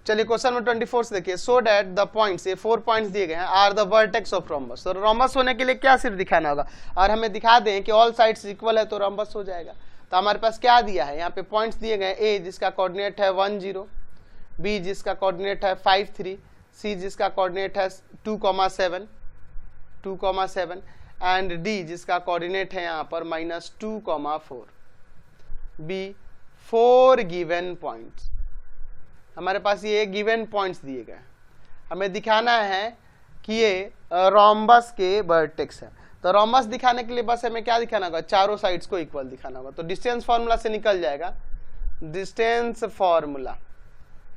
चलिए question number 24 से देखिए, सो डैट द पॉइंट्स, ये 4 पॉइंट्स दिए गए हैं, are the vertex of rhombus. तो रोम्बस होने के लिए क्या सिर्फ दिखाना होगा, और हमें दिखा दें कि ऑल साइड्स इक्वल है तो रोम्बस हो जाएगा। तो हमारे पास क्या दिया है, यहाँ पे पॉइंट्स दिए गए, ए जिसका कोऑर्डिनेट है 1 0, बी जिसका कोऑर्डिनेट है 5 3, सी जिसका कोऑर्डिनेट है 2,7 एंड डी जिसका कोऑर्डिनेट है यहाँ पर -2,4। बी 4 गिवन पॉइंट्स, हमारे पास ये गिवन पॉइंट्स दिए गए, हमें दिखाना है कि ये रोम्बस के वर्टेक्स है। तो रोम्बस दिखाने के लिए बस हमें क्या दिखाना होगा, चारों साइड्स को इक्वल दिखाना होगा। तो डिस्टेंस फॉर्मूला से निकल जाएगा, डिस्टेंस फॉर्मूला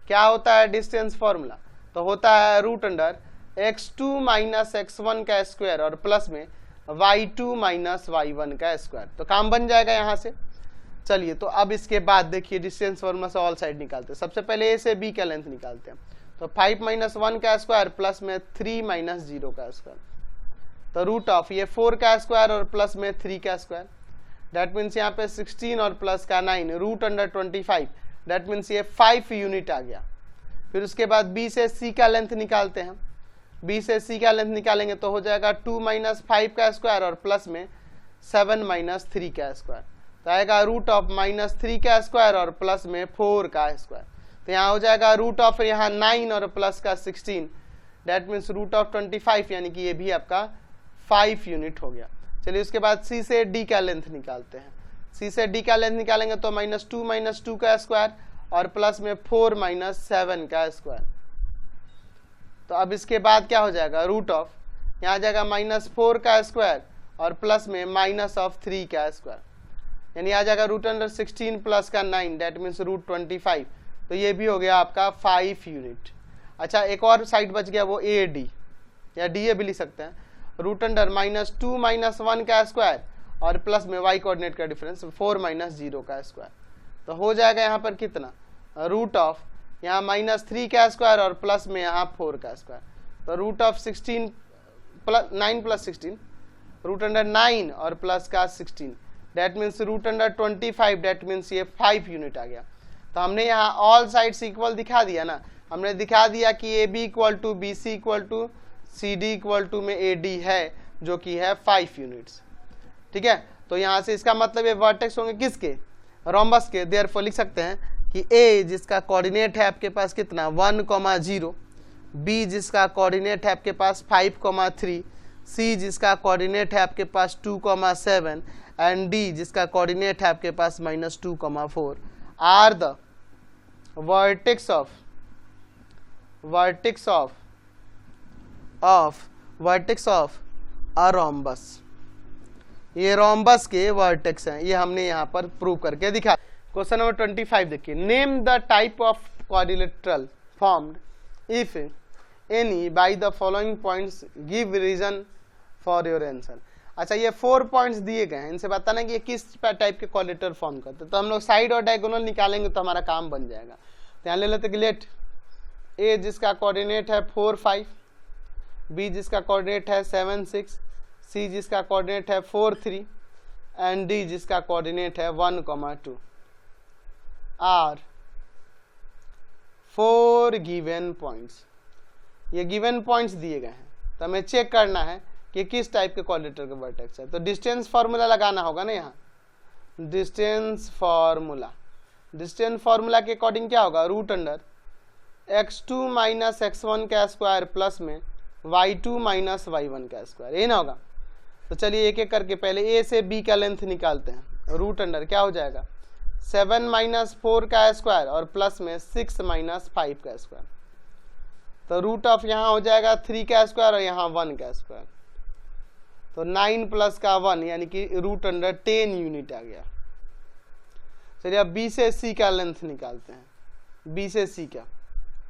क्या होता है, डिस्टेंस फॉर्मूला तो होता है √x2 - x1 का स्क्वायर और प्लस में y2 - y1 का स्क्वायर। तो काम बन जाएगा यहाँ से। चलिए तो अब इसके बाद देखिए डिस्टेंस फॉर्मूला से ऑल साइड निकालते हैं। सबसे पहले ए से बी का लेंथ निकालते हैं। तो 5 - 1 का स्क्वायर प्लस में 3 - 0 का स्क्वायर, तो रूट ऑफ ये 4 का स्क्वायर और प्लस में 3 का स्क्वायर, दैट मीन्स यहाँ पे 16 और प्लस का 9 √25, दैट मीन्स ये 5 यूनिट आ गया। फिर उसके बाद बी से सी का लेंथ निकालते हैं। बी से सी का लेंथ निकालेंगे तो हो जाएगा 2 - 5 का स्क्वायर और प्लस में 7 - 3 का स्क्वायर, तो आएगा रूट ऑफ -3 का स्क्वायर और प्लस में 4 का स्क्वायर। तो यहाँ हो जाएगा रूट ऑफ यहाँ 9 और प्लस का 16, दैट मीन्स √25, यानी कि ये भी आपका 5 यूनिट हो गया। चलिए उसके बाद सी से डी का लेंथ निकालते हैं। सी से डी का लेंथ निकालेंगे तो -2 - 2 का स्क्वायर और प्लस में 4 - 7 का स्क्वायर। तो अब इसके बाद क्या हो जाएगा, रूट ऑफ यहाँ आ जाएगा -4 का स्क्वायर और प्लस में -3 का स्क्वायर, यानी आ जाएगा √16 प्लस का 9, दैट मीन्स √25। तो ये भी हो गया आपका 5 यूनिट। अच्छा एक और साइड बच गया, वो ए डी या डी ए भी लिख सकते हैं, √2 - 1 का स्क्वायर और प्लस में y कोऑर्डिनेट का डिफरेंस 4 - 0 का स्क्वायर। तो हो जाएगा यहाँ पर कितना, रूट ऑफ यहाँ -3 का स्क्वायर और प्लस में यहाँ 4 का स्क्वायर, तो रूट ऑफ 16 + 9 + 16 √9 और प्लस का 16, दैट मीन्स √25, दैट मीन्स ये 5 यूनिट आ गया। तो हमने यहाँ ऑल साइड्स इक्वल दिखा दिया ना, हमने दिखा दिया कि A B equal to B C equal to C D equal to में ए डी है, जो कि है 5 यूनिट्स। ठीक है, तो यहाँ से इसका मतलब ये वर्टेक्स होंगे किसके, रोम्बस के। देयरफॉर लिख सकते हैं कि ए जिसका कोऑर्डिनेट है आपके पास कितना 1, 0, बी जिसका कोऑर्डिनेट है आपके पास 5, 3, सी जिसका कोऑर्डिनेट है आपके पास 2, 7 एंड डी जिसका कोऑर्डिनेट है आपके पास -2, 4 are the vertex of a rhombus. ये रोम्बस के वर्टेक्स हैं, ये हमने यहाँ पर प्रूव करके दिखा। क्वेश्चन नंबर 25 देखिए, name the type of quadrilateral formed if any by the following points, give reason for your answer. अच्छा ये 4 पॉइंट्स दिए गए हैं, इनसे बताना कि ये किस टाइप के क्वाड्रिलेटरल फॉर्म करते हैं। तो हम लोग साइड और डायगोनल निकालेंगे तो हमारा काम बन जाएगा। तो यहाँ ले लेते कि लेट ए जिसका कोऑर्डिनेट है 4, 5, बी जिसका कोऑर्डिनेट है 7, 6, सी जिसका कोऑर्डिनेट है 4, 3 एंड डी जिसका कोऑर्डिनेट है 1, 2 आर 4 गिवन पॉइंट्स। ये गिवन पॉइंट्स दिए गए हैं, तो हमें चेक करना है कि किस टाइप के क्वाड्रिलेटरल के वर्टेक्स है। तो डिस्टेंस फार्मूला लगाना होगा ना, यहाँ डिस्टेंस फार्मूला के अकॉर्डिंग क्या होगा, √x2 - x1 का स्क्वायर प्लस में y2 - y1 का स्क्वायर, ये ना होगा। तो चलिए एक एक करके पहले ए से बी का लेंथ निकालते हैं। √, क्या हो जाएगा 7 - 4 का स्क्वायर और प्लस में 6 - 5 का स्क्वायर, तो रूट ऑफ यहाँ हो जाएगा 3 का स्क्वायर और यहाँ 1 का स्क्वायर, तो 9 प्लस का 1 यानी कि √10 यूनिट आ गया। चलिए अब बी से सी का लेंथ निकालते हैं। बी से सी का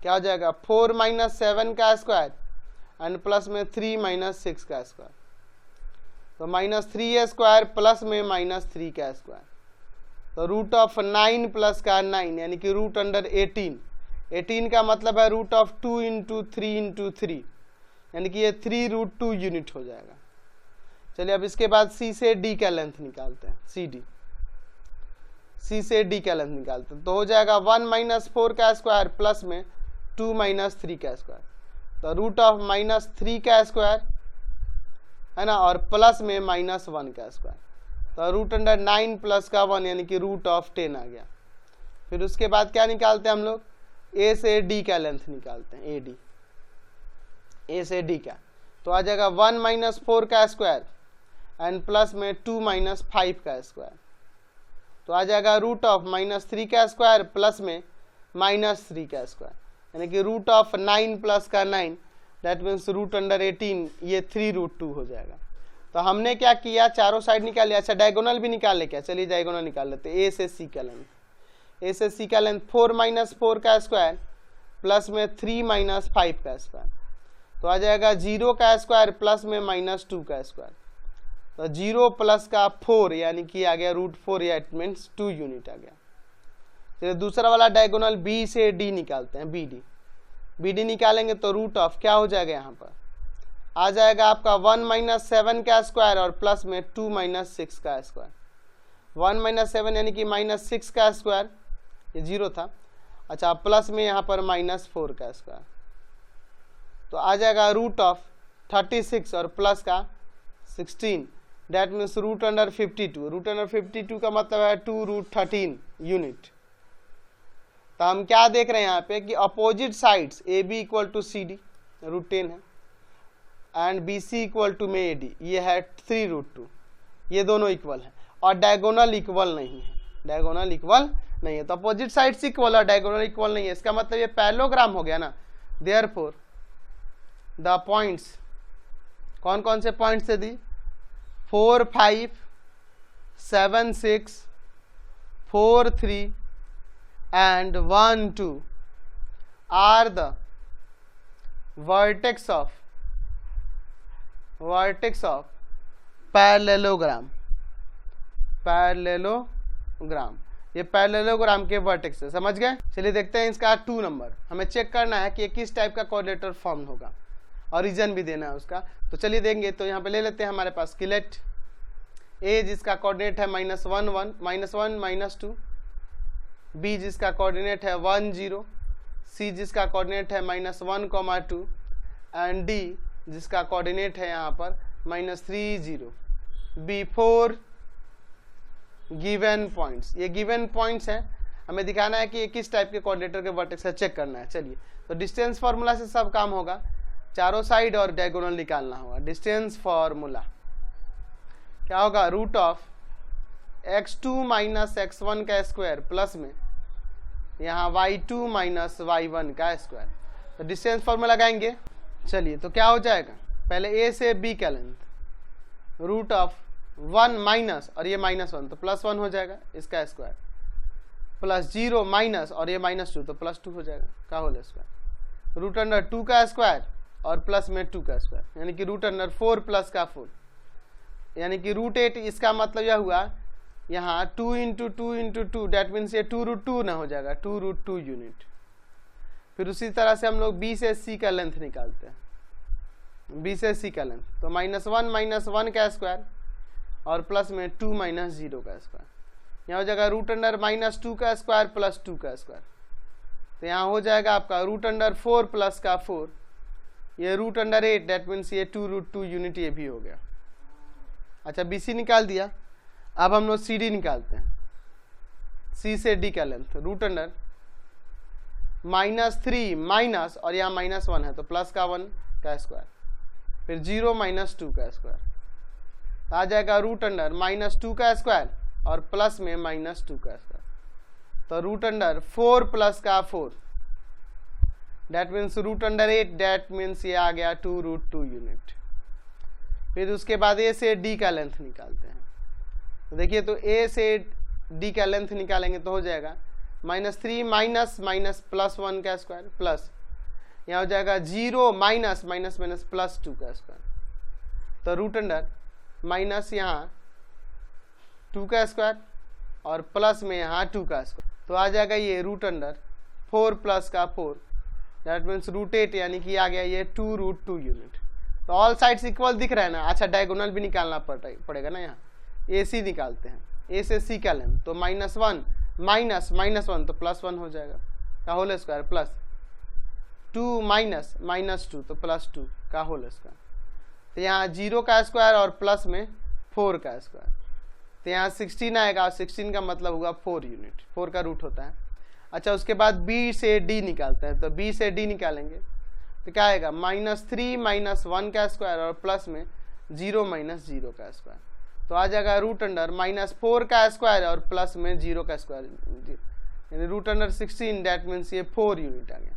क्या हो जाएगा 4 - 7 का स्क्वायर एंड प्लस में 3 - 6 का स्क्वायर, तो -3 स्क्वायर प्लस में -3 का स्क्वायर, तो रूट ऑफ 9 प्लस का 9 यानी कि √18। 18 का मतलब है रूट ऑफ 2 × 3 × 3 यानी कि ये 3√2 यूनिट हो जाएगा। चलिए अब इसके बाद सी से डी का लेंथ निकालते हैं। सी से डी का लेंथ निकालते हैं तो हो जाएगा 1 - 4 का स्क्वायर प्लस में 2 माइनस 3 का स्क्वायर, तो रूट ऑफ माइनस 3 का स्क्वायर है ना, और प्लस में माइनस 1 का स्क्वायर, तो रूट अंडर 9 प्लस का 1 यानी कि रूट ऑफ 10 आ गया। फिर उसके बाद क्या निकालते हैं हम लोग, ए से डी का लेंथ निकालते हैं, ए से डी का, तो आ जाएगा 1 माइनस 4 का स्क्वायर एंड प्लस में 2 माइनस 5 का स्क्वायर, तो आ जाएगा रूट ऑफ माइनस 3 का स्क्वायर प्लस में माइनस 3 का स्क्वायर, यानी कि रूट ऑफ 9 प्लस का 9 दैट मीन्स रूट अंडर 18, ये 3 रूट 2 हो जाएगा। तो हमने क्या किया, चारों साइड निकाल लिया। अच्छा डायगोनल भी निकाल ले क्या, चलिए डायगोनल निकाल लेते हैं। ए से सी का लेंथ, ए से सी का लेंथ 4 माइनस 4 का स्क्वायर प्लस में 3 माइनस 5 का स्क्वायर, तो आ जाएगा 0 का स्क्वायर प्लस में माइनस 2 का स्क्वायर, तो 0 प्लस का 4 यानी कि आ गया रूट 4, या इट मीन्स 2 यूनिट आ गया। फिर दूसरा वाला डायगोनल बी से डी निकालते हैं, बी डी निकालेंगे तो रूट ऑफ क्या हो जाएगा, यहाँ पर आ जाएगा आपका 1 माइनस 7 का स्क्वायर और प्लस में 2 माइनस 6 का स्क्वायर, 1 माइनस 7 यानी कि माइनस 6 का स्क्वायर, ये 0 था। अच्छा प्लस में यहाँ पर माइनस 4 का स्क्वायर, तो आ जाएगा रूट ऑफ 36 और प्लस का 16, that means root under 52। Root under 52 का मतलब है 2 रूट 13 यूनिट। तो हम क्या देख रहे हैं यहाँ पे कि opposite sides A B equal to C D root 10 है and B C equal to में ए डी, ये है 3 रूट 2, ये दोनों इक्वल है और डायगोनल इक्वल नहीं है, डायगोनल इक्वल नहीं है। तो अपोजिट साइड्स इक्वल और डायगोनल इक्वल नहीं है, इसका मतलब ये पैरेललोग्राम हो गया ना। देयरफॉर द पॉइंट्स, कौन कौन से पॉइंट्स से दी, 4 5 7 6 4 3 and 1 2 are the vertex of parallelogram, ये पैरेललोग्राम के वर्टेक्स है, समझ गए। चलिए देखते हैं इसका 2 नंबर, हमें चेक करना है कि किस टाइप का कोऑर्डिनेटर फॉर्म होगा और रीजन भी देना है उसका। तो चलिए देंगे, तो यहाँ पे ले लेते हैं हमारे पास स्केलेट ए जिसका कोऑर्डिनेट है -1 1 -1 -2, बी जिसका कोऑर्डिनेट है 1 0, सी जिसका कोऑर्डिनेट है -1 2 एंड डी जिसका कोऑर्डिनेट है यहाँ पर -3 0। बी 4 गिवन पॉइंट्स, ये गिवन पॉइंट्स हैं, हमें दिखाना है कि ये किस टाइप के कोऑर्डिनेटर के वर्टेक्स है, चेक करना है। चलिए तो डिस्टेंस फार्मूला से सब काम होगा, चारों साइड और डायगोनल निकालना होगा। डिस्टेंस फार्मूला क्या होगा, root of x2 minus x1 का स्क्वायर प्लस में यहाँ y2 माइनस y1 का स्क्वायर, तो डिस्टेंस फार्मूला लगाएंगे। चलिए तो क्या हो जाएगा, पहले ए से बी का लेंथ रूट ऑफ 1 माइनस और ये -1 तो +1 हो जाएगा इसका स्क्वायर, प्लस 0 माइनस और ये -2 तो +2 हो जाएगा का होल स्क्वायर, रूट अंडर 2 का स्क्वायर और प्लस में 2 का स्क्वायर, यानी कि रूट अंडर 4 प्लस का 4, यानी कि रूट 8। इसका मतलब यह हुआ यहाँ 2 इंटू 2 इंटू 2 डेट मीन्स ये 2 रूट 2 ना हो जाएगा, 2 रूट 2 यूनिट। फिर उसी तरह से हम लोग बी से सी का लेंथ निकालते हैं, बी से सी का लेंथ तो -1 का स्क्वायर और प्लस में 2 माइनस 0 का स्क्वायर, यहाँ हो जाएगा रूट अंडर -2 का स्क्वायर प्लस 2 का स्क्वायर, तो यहाँ हो जाएगा आपका रूट अंडर 4 प्लस का 4, ये रूट अंडर 8 डेट मीन्स ये 2 रूट 2 यूनिट ये भी हो गया। अच्छा बी सी निकाल दिया, अब हम लोग सी डी निकालते हैं। सी से डी का लेंथ रूट अंडर -3 माइनस और यहाँ -1 है तो प्लस का 1 का स्क्वायर, फिर 0 माइनस 2 का स्क्वायर, तो आ जाएगा रूट अंडर -2 का स्क्वायर और प्लस में -2 का स्क्वायर, तो रूट अंडर 4 प्लस का 4 that means root under 8 that means ये आ गया 2 रूट 2 यूनिट। फिर उसके बाद ए से डी का लेंथ निकालते हैं, तो देखिए तो ए से डी का लेंथ निकालेंगे तो हो जाएगा -3 माइनस +1 का स्क्वायर प्लस यहाँ हो जाएगा 0 माइनस +2 का स्क्वायर, तो रूट अंडर माइनस यहाँ 2 का स्क्वायर और प्लस में यहाँ 2 का स्क्वायर, तो आ जाएगा ये रूट अंडर 4 प्लस का 4 दैट मीन्स रूट 8, यानी कि आ गया ये 2 रूट 2 यूनिट। तो ऑल साइड्स इक्वल दिख रहा है ना। अच्छा डायगोनल भी निकालना पड़ेगा ना, यहाँ ए सी निकालते हैं, ए से सी का लेंथ तो -1 माइनस -1 तो +1 हो जाएगा का होल स्क्वायर प्लस 2 माइनस -2 तो +2 का होल स्क्वायर। तो यहाँ 0 का स्क्वायर और प्लस में 4 का स्क्वायर, तो यहाँ 16 आएगा, 16 का मतलब हुआ 4 यूनिट, 4 का रूट होता है। अच्छा, उसके बाद b से d निकालते हैं, तो b से d निकालेंगे तो क्या आएगा -3 -1 का स्क्वायर और प्लस में 0 -0 का स्क्वायर, तो आ जाएगा √(-4 का स्क्वायर और प्लस में 0 का स्क्वायर, यानी √(16), दैट मीन्स ये 4 यूनिट आ गया।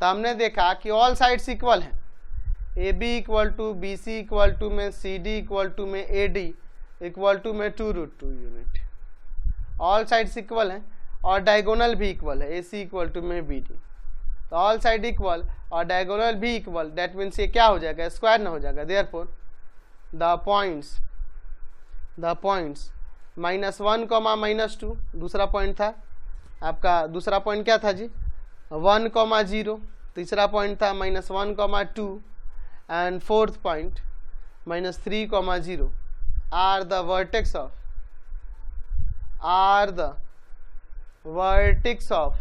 तो हमने देखा कि ऑल साइड्स इक्वल हैं, AB equal to BC equal to में CD इक्वल टू में AD इक्वल टू में 2√2 यूनिट, ऑल साइड्स इक्वल हैं और डायगोनल भी इक्वल है, AC इक्वल टू में BD। तो ऑल साइड इक्वल और डायगोनल भी इक्वल, दैट मीन्स ये क्या हो जाएगा, स्क्वायर ना हो जाएगा। देयरफॉर द पॉइंट्स -1, -2 दूसरा पॉइंट था आपका, दूसरा पॉइंट क्या था जी 1, 0, तीसरा पॉइंट था -1, 2 and fourth point -3, 0 are the vertex of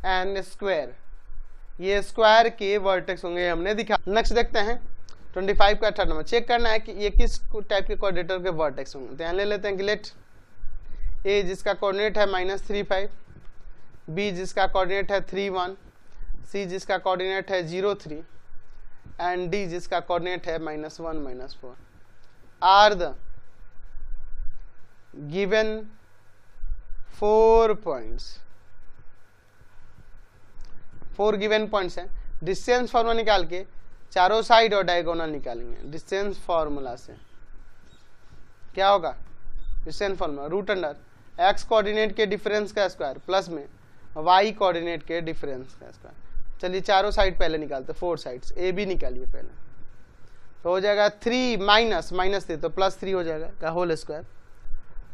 an square, ये स्क्वायर के वर्टेक्स होंगे, हमने दिखा। नेक्स्ट देखते हैं 25 का थर्ड नंबर, चेक करना है कि ये किस टाइप के कोऑर्डिनेटर के वर्टेक्स होंगे। तो यहाँ ले लेते हैं कि लेट ए जिसका कोऑर्डिनेट है -3, 5, बी जिसका कोऑर्डिनेट है 3, 1, सी जिसका कोऑर्डिनेट है 0, 3 एंड डी जिसका कोऑर्डिनेट है -1, -4 are the given 4 points. 4 given points हैं। डिस्टेंस फार्मूला निकाल के चारों साइड और डायगोनल निकालेंगे। डिस्टेंस फार्मूला से क्या होगा, डिस्टेंस फार्मूला √(x कोऑर्डिनेट के डिफरेंस का स्क्वायर प्लस में y कोऑर्डिनेट के डिफरेंस का स्क्वायर। चलिए चारों साइड पहले निकालते, 4 साइड्स, ए बी निकालिए पहले, तो हो जाएगा 3 -3 तो +3 हो जाएगा का होल स्क्वायर,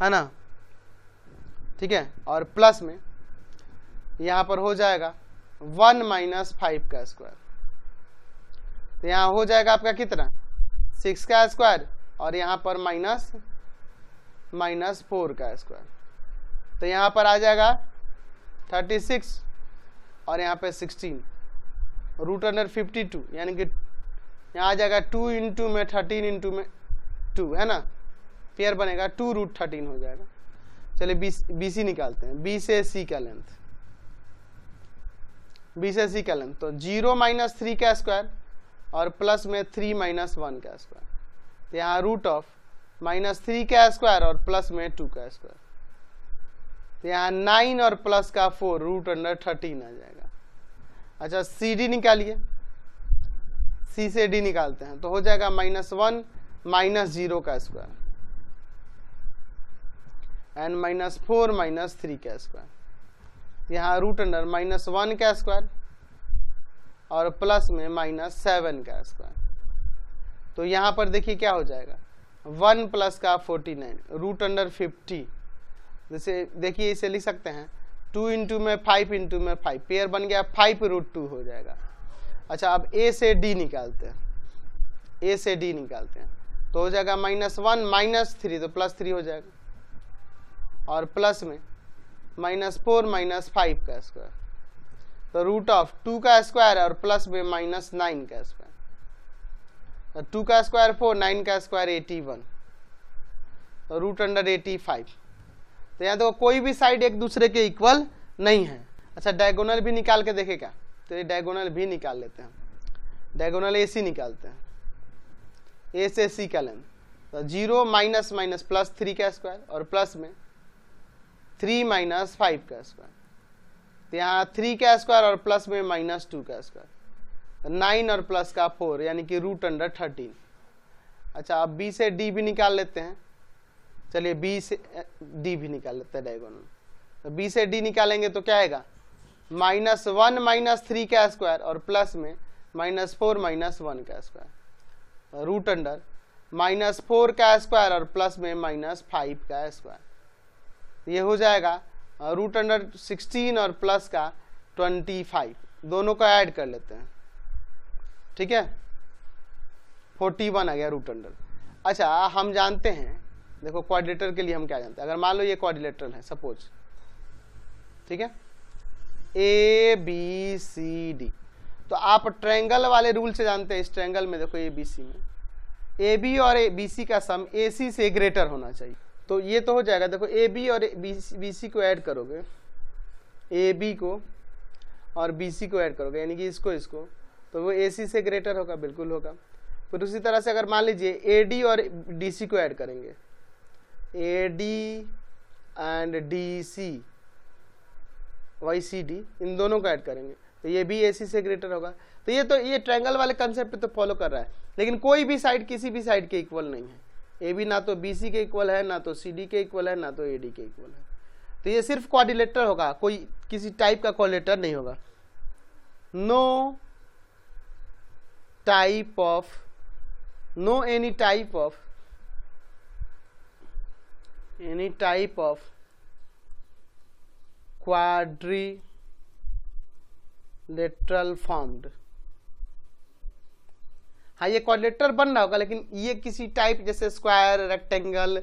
है ना, ठीक है। और प्लस में यहाँ पर हो जाएगा 1 -5 का स्क्वायर, तो यहाँ हो जाएगा आपका कितना 6 का स्क्वायर और यहाँ पर -4 का स्क्वायर, तो यहाँ पर आ जाएगा 36 और यहाँ पे 16 √52, यानी कि यहाँ आ जाएगा 2 इंटू में 13 इंटू में 2, है ना, पेयर बनेगा 2√13 हो जाएगा। चलिए BC निकालते हैं, B से C का लेंथ, B से C का लेंथ, तो 0 -3 का स्क्वायर और प्लस में 3 -1 का स्क्वायर, तो यहाँ √(-3 का स्क्वायर और प्लस में 2 का स्क्वायर, तो यहाँ 9 और प्लस का 4 √(13) आ जाएगा। अच्छा CD निकालिए, C से D निकालते हैं, तो हो जाएगा -1 -0 का स्क्वायर एंड -4 -3 का स्क्वायर, यहाँ √(-1 का स्क्वायर और प्लस में -7 का स्क्वायर, तो यहाँ पर देखिए क्या हो जाएगा 1 प्लस का 49 √(50), जैसे देखिए इसे लिख सकते हैं 2 इंटू में 5 इंटू में 5, पेयर बन गया 5√2 हो जाएगा। अच्छा अब A से D निकालते हैं, A से D निकालते हैं, तो हो जाएगा -1 -3 तो +3 हो जाएगा और प्लस में -4 -5 का स्क्वायर, तो √(2 का स्क्वायर और प्लस में -9 का स्क्वायर, तो 2 का स्क्वायर 4, 9 का स्क्वायर 81, तो √(85). तो यहाँ देखो कोई भी साइड एक दूसरे के इक्वल नहीं है। अच्छा डायगोनल भी निकाल के देखेगा, तो ये डायगोनल भी निकाल लेते हैं। डायगोनल AC निकालते हैं, A से C का लेंथ, तो 0 -+3 का स्क्वायर और प्लस में 3 -5 का स्क्वायर, तो यहाँ 3 का स्क्वायर और प्लस में -2 का स्क्वायर, तो 9 और प्लस का 4 यानी कि √(13). अच्छा अब B से D भी निकाल लेते हैं, चलिए B से D भी निकाल लेते हैं डायगोनल, तो B से D निकालेंगे तो क्या आएगा -1 -3 का स्क्वायर और प्लस में -4 -1 का स्क्वायर, √(-4 का स्क्वायर और प्लस में -5 का स्क्वायर, ये हो जाएगा √(16) और प्लस का 25, दोनों का ऐड कर लेते हैं, ठीक है 41 आ गया √(। अच्छा हम जानते हैं, देखो क्वाड्रिलेटरल के लिए हम क्या जानते हैं, अगर मान लो ये क्वाड्रिलेटरल है सपोज, ठीक है ABCD। तो आप ट्रायंगल वाले रूल से जानते हैं, इस ट्रायंगल में देखो ABC में AB और BC का सम AC से ग्रेटर होना चाहिए। तो ये तो हो जाएगा, देखो AB और BC को ऐड करोगे, AB को और BC को ऐड करोगे, यानी कि इसको, तो वो AC से ग्रेटर होगा, बिल्कुल होगा। फिर उसी तरह से अगर मान लीजिए AD और DC को ऐड करेंगे, AD एंड DC YCD, इन दोनों को ऐड करेंगे तो ये भी AC से ग्रेटर होगा। तो ये ट्रायंगल वाले कंसेप्ट पे तो फॉलो कर रहा है, लेकिन कोई भी साइड किसी भी साइड के इक्वल नहीं है। AB ना तो BC के इक्वल है, ना तो CD के इक्वल है, ना तो AD के इक्वल है। तो ये सिर्फ क्वाड्रिलेटरल होगा, कोई किसी टाइप का क्वाड्रिलेटरल नहीं होगा। No any type of quadrilateral formed. हाँ, ये क्वाड्रिलेटरल बन रहा होगा, लेकिन ये किसी टाइप जैसे स्क्वायर, रेक्टेंगल,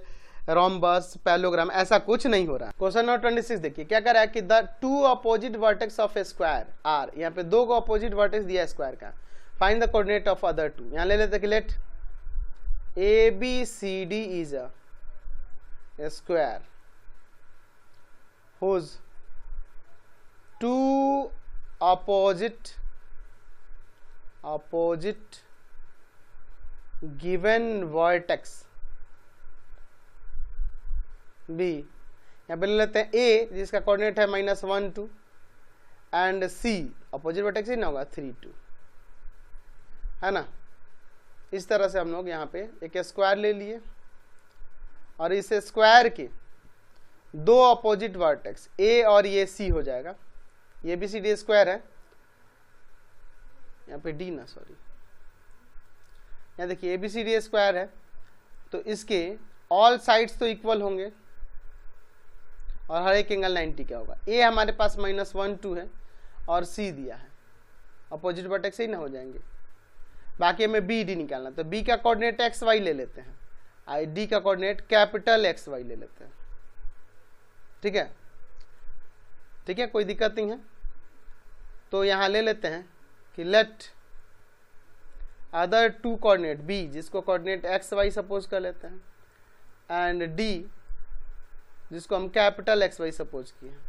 रोम्बस, पैलोग्राम, ऐसा कुछ नहीं हो रहा। क्वेश्चन नंबर 26 देखिए क्या कर रहा है कि the two opposite vertex of a square are, यहाँ पे दो को अपोजिट वर्टेक्स दिया है स्क्वायर का, find the coordinate of other two. यहाँ ले लेते कि let ABCD is a square whose two opposite given vertex B, यहाँ पे ले लेते हैं A जिसका कोऑर्डिनेट है -1 2 एंड C अपोजिट वर्टेक्स ही ना होगा 3 2, है ना। इस तरह से हम लोग यहाँ पे एक स्क्वायर ले लिए और इस स्क्वायर के दो अपोजिट वर्टेक्स A और ये C हो जाएगा। ये भी ABCD स्क्वायर है, यहाँ पे D ना, सॉरी, यहाँ देखिए ABCD स्क्वायर है, तो इसके ऑल साइड्स तो इक्वल होंगे और हर एक एंगल 90 का होगा। A हमारे पास -1 2 है और C दिया है, अपोजिट वर्टेक्स ही ना हो जाएंगे। बाकी हमें BD निकालना, तो B का कोऑर्डिनेट XY ले लेते हैं, ID का कोऑर्डिनेट कैपिटल XY ले लेते हैं। ठीक है, ठीक है, कोई दिक्कत नहीं है। तो यहां ले लेते हैं कि let other two coordinate B, जिसको कोऑर्डिनेट XY सपोज कर लेते हैं, एंड D जिसको हम कैपिटल XY सपोज किए हैं।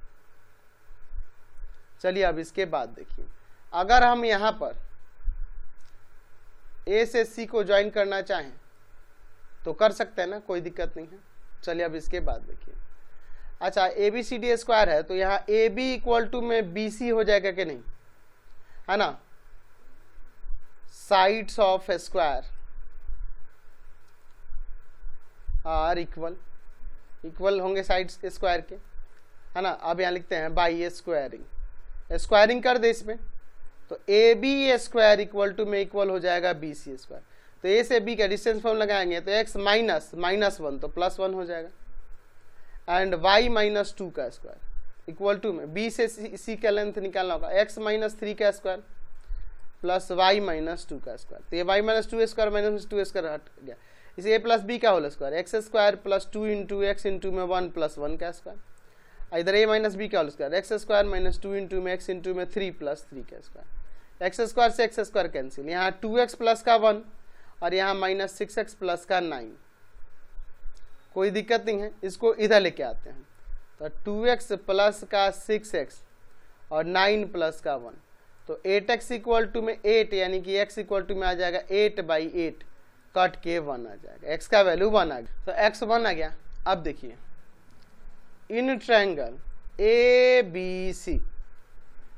चलिए अब इसके बाद देखिए, अगर हम यहां पर A से C को ज्वाइन करना चाहें तो कर सकते हैं ना, कोई दिक्कत नहीं है। चलिए अब इसके बाद देखिए, अच्छा ABCD स्क्वायर है तो यहाँ AB इक्वल टू में BC हो जाएगा कि नहीं, है ना। Sides of square are equal होंगे साइड्स स्क्वायर के, है ना। अब यहाँ लिखते हैं बाई स्क्वायरिंग कर दे इसमें, तो AB स्क्वायर इक्वल टू में इक्वल हो जाएगा BC स्क्वायर। तो A से B का डिस्टेंस फॉर्म लगाएंगे तो x -1 तो +1 हो जाएगा, एंड y -2 का स्क्वायर इक्वल टू में B से C का लेंथ निकालना होगा, x -3 का स्क्वायर प्लस y -2 का स्क्वायर। तो ये y -2 स्क्वायर -2 स्क्वायर हट गया, इसे a प्लस बी का whole square, x square plus 2 into x into में 1 + 1 का स्क्वायर, इधर a - b का whole square, x square -2 into में x इंटू में 3 + 3 का स्क्वायर। x स्क्वायर से x स्क्वायर कैंसिल, यहाँ 2x प्लस का 1 और यहाँ -6x प्लस का 9, कोई दिक्कत नहीं है। इसको इधर लेके आते हैं, तो 2x प्लस का 6x और 9 प्लस का 1, तो 8x इक्वल टू में 8, यानी कि x इक्वल टू में आ जाएगा 8/8, कट के 1 आ जाएगा, x का वैल्यू 1 आ गया, तो x 1 आ गया। अब देखिए इन ट्रायंगल ABC,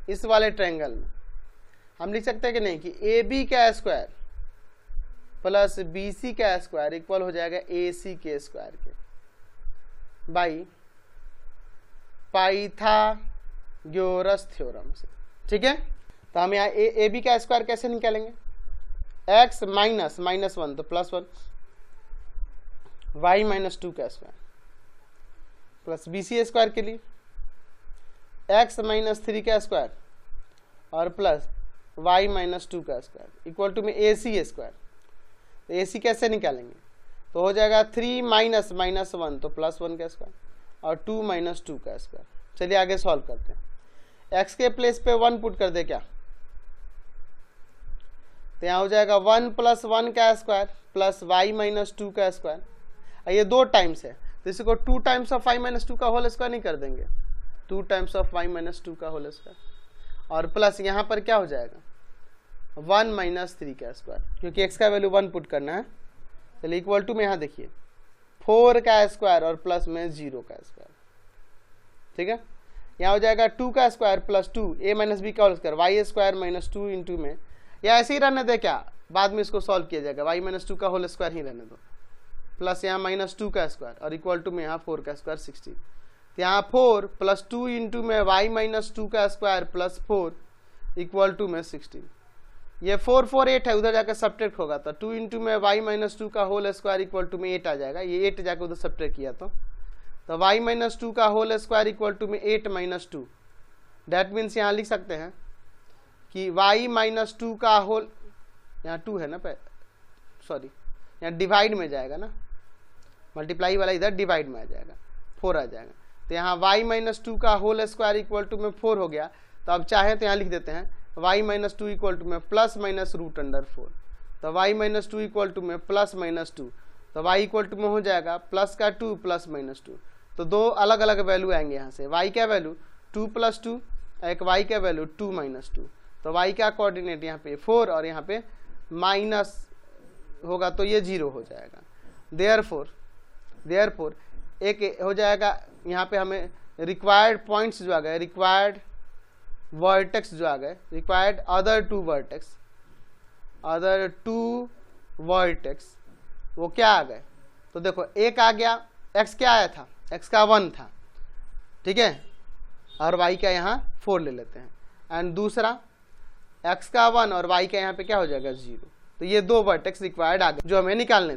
इस वाले ट्रायंगल में हम लिख सकते हैं कि नहीं कि AB का स्क्वायर प्लस BC का स्क्वायर इक्वल हो जाएगा AC के स्क्वायर के, बाई पाइथागोरस थ्योरम से। ठीक है, तो हम यहाँ AB का स्क्वायर कैसे निकालेंगे, x -1 तो +1, y -2 का स्क्वायर प्लस BC स्क्वायर के लिए x -3 का स्क्वायर और प्लस y -2 का स्क्वायर इक्वल टू में AC स्क्वायर। तो AC कैसे निकालेंगे, तो हो जाएगा 3 -1 तो +1 का स्क्वायर और 2 - 2 का स्क्वायर। चलिए आगे सॉल्व करते हैं। x के प्लेस पे 1 पुट कर दे क्या, तो यहाँ हो जाएगा 1 + 1 का स्क्वायर प्लस y माइनस 2 का स्क्वायर। ये 2 टाइम्स है तो इसको 2 टाइम्स ऑफ y माइनस 2 का होल स्क्वायर नहीं कर देंगे, 2 टाइम्स ऑफ y माइनस 2 का होल स्क्वायर, और प्लस यहाँ पर क्या हो जाएगा 1 माइनस 3 का स्क्वायर, क्योंकि x का वैल्यू 1 पुट करना है। चलिए इक्वल टू में यहाँ देखिए 4 का स्क्वायर और प्लस में 0 का स्क्वायर, ठीक है। यहाँ हो जाएगा 2 का square plus 2 a minus b का whole square, y square minus 2 into में, या ऐसे ही रहने दे क्या, बाद में इसको सॉल्व किया जाएगा, y माइनस 2 का होल स्क्वायर ही रहने दो, प्लस यहाँ माइनस 2 का स्क्वायर और इक्वल टू में यहाँ 4 का स्क्वायर 16। तो यहाँ 4 प्लस 2 इंटू में y माइनस 2 का स्क्वायर प्लस 4 इक्वल टू में 16। ये 4 4 8 है, उधर जाकर सब्ट्रैक्ट होगा तो 2 इंटू में y माइनस 2 का होल स्क्वायर इक्वल टू में 8 आ जाएगा, ये 8 जाकर उधर सब्ट्रैक्ट किया तो y माइनस 2 का होल स्क्वायर इक्वल टू में 8 माइनस 2। डैट मीन्स यहाँ लिख सकते हैं कि y माइनस 2 का होल, यहाँ 2 है ना, सॉरी यहाँ डिवाइड में जाएगा ना, मल्टीप्लाई वाला इधर डिवाइड में आ जाएगा, 4 आ जाएगा। तो यहाँ y माइनस 2 का होल स्क्वायर इक्वल टू में 4 हो गया। तो अब चाहे तो यहाँ लिख देते हैं y माइनस 2 इक्वल टू में प्लस माइनस रूट अंडर 4। तो y माइनस 2 इक्वल टू में प्लस माइनस 2, तो y इक्वल टू में हो जाएगा प्लस का 2 प्लस माइनस 2। तो 2 अलग अलग वैल्यू आएंगे यहाँ से, y का वैल्यू 2 प्लस 2, एक y का वैल्यू 2 माइनस 2। तो y का कोऑर्डिनेट यहाँ पे 4 और यहाँ पे माइनस होगा तो ये 0 हो जाएगा। देयरफॉर एक हो जाएगा, यहाँ पे हमें रिक्वायर्ड पॉइंट्स जो आ गए, रिक्वायर्ड वर्टेक्स जो आ गए, रिक्वायर्ड अदर टू वर्टेक्स वो क्या आ गए, तो देखो एक आ गया, x क्या आया था, x का 1 था, ठीक है, और y का यहाँ 4 ले लेते हैं, एंड दूसरा x का 1 और y का यहाँ पे क्या हो जाएगा 0। तो ये 2 वर्टेक्स रिक्वायर्ड आ गए जो हमें निकालने